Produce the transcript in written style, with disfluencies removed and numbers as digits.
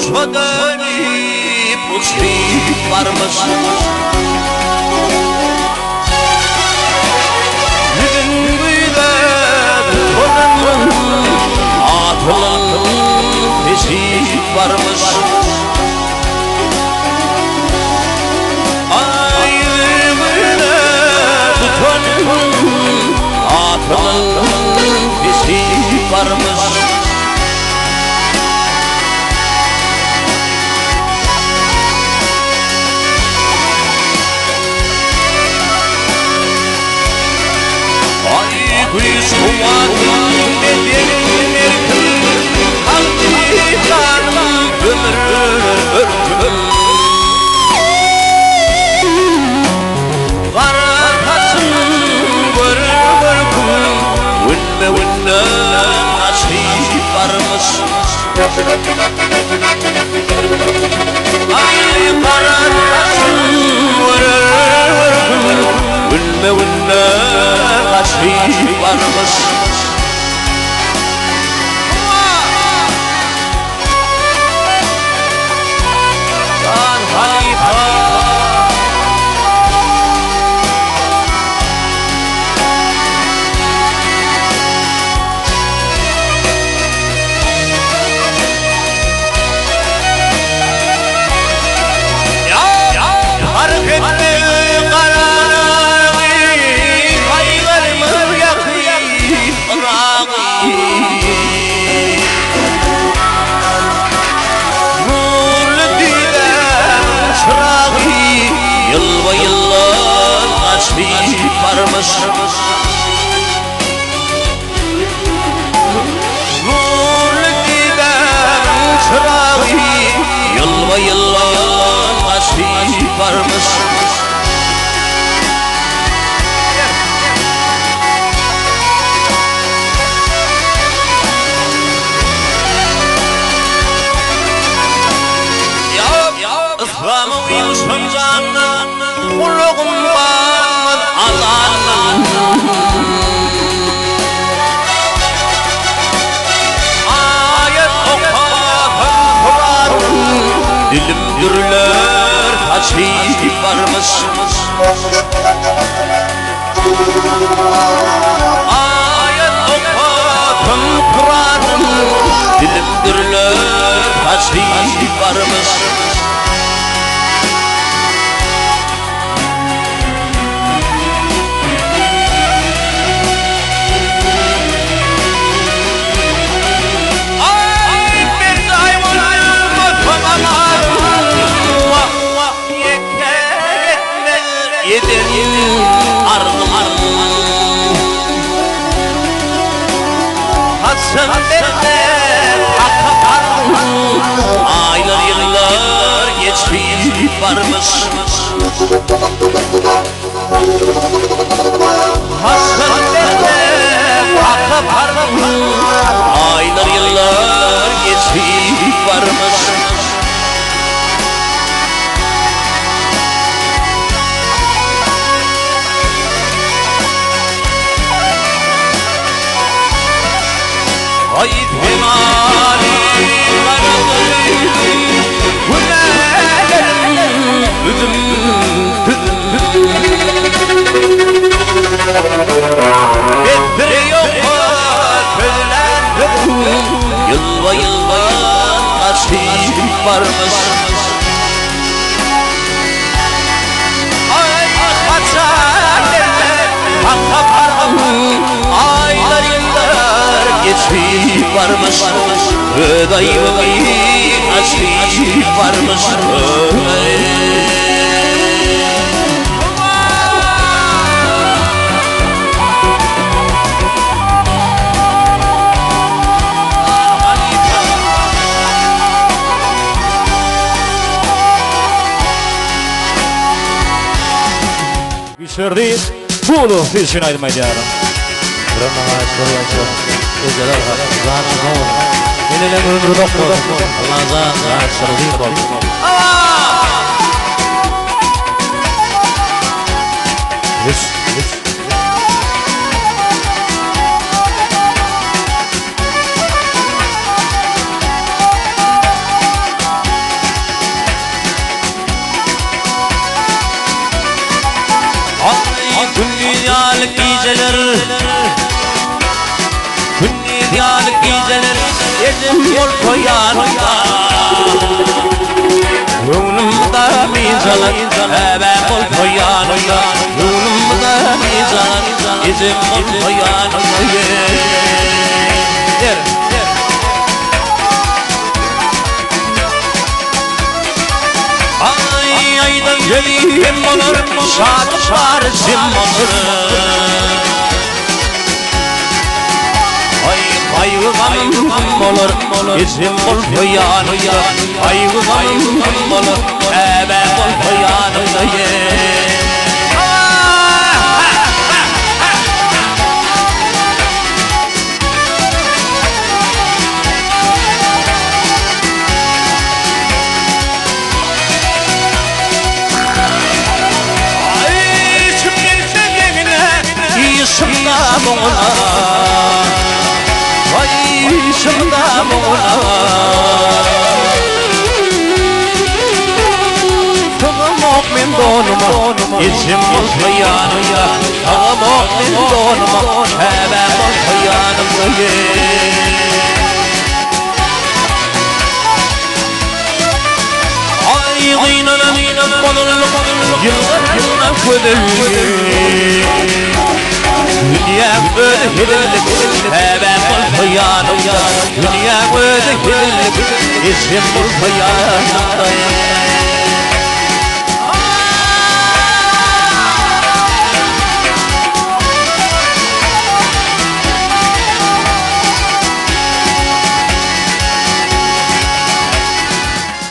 Uça dönüp uçup varmış. Bugün böyle torunun atının peşi varmış. Ayrı böyle torunun atının peşi varmış. Kulis kuvatın bedenin erkin halkı canım ömür Karatasın görür gün Vünne nasip varmış. Ay karatasın görür Vünne nasip varmış. Can Hanifa fark etti kararı kaylarımı yakayım nurlu dilem çırağı yılba yıllar nasip varmış. Nurlu dilem çırağı yılba yıllar nasip varmış. İslam'ın ilşin canlı kuluğum var Allah'ın. Ayet okatın Kur'an dilim dürler tasvip varmış. Ayet okatın Kur'an dilim dürler tasvip varmış. Yedim ardım Hasan bende akapardım. Aylar yıllar geçip varmış. Hasan bende akapardım. Aylar yıllar geçip varmış. Ay temali karadır Günlerim üdüm Bettir yok köllendim Yılva yılva nasip varmış. Ay kaçar derler akapardım. Aylar yıllar geçip varmış. Ödayım nasip varmış. Güçlerdi bunu bir şey aydınmaydı yarım. Buranın ağaçları yaşıyor. Özeler zaten olur. Yenilen ömrü doktor. Allah'ın ağaçları değil oldu. geceler Dünyalık geceler Yedim yol koyanımda Yolumda mizalar Ebe ol koyanımda Yolumda mizalar Yedim ol koyanımda Ay aydan geliyim olur Şad şarjım olur Kaygıganım olur, izim ol koyanımda Kaygıganım olur, ebe ol koyanımda Ay içimde sevdiğine, işimde boğula Şımda boğula Tağım min donuma İçim ol koyanımda Tağım min donuma Hebem ol koyanımda Ay gıynanam Konuluk Yıllarına ködülük Dünyam öyle hidillik Hebem ol koyanımda Dünyam öyle hidillik İsim ol koyanımda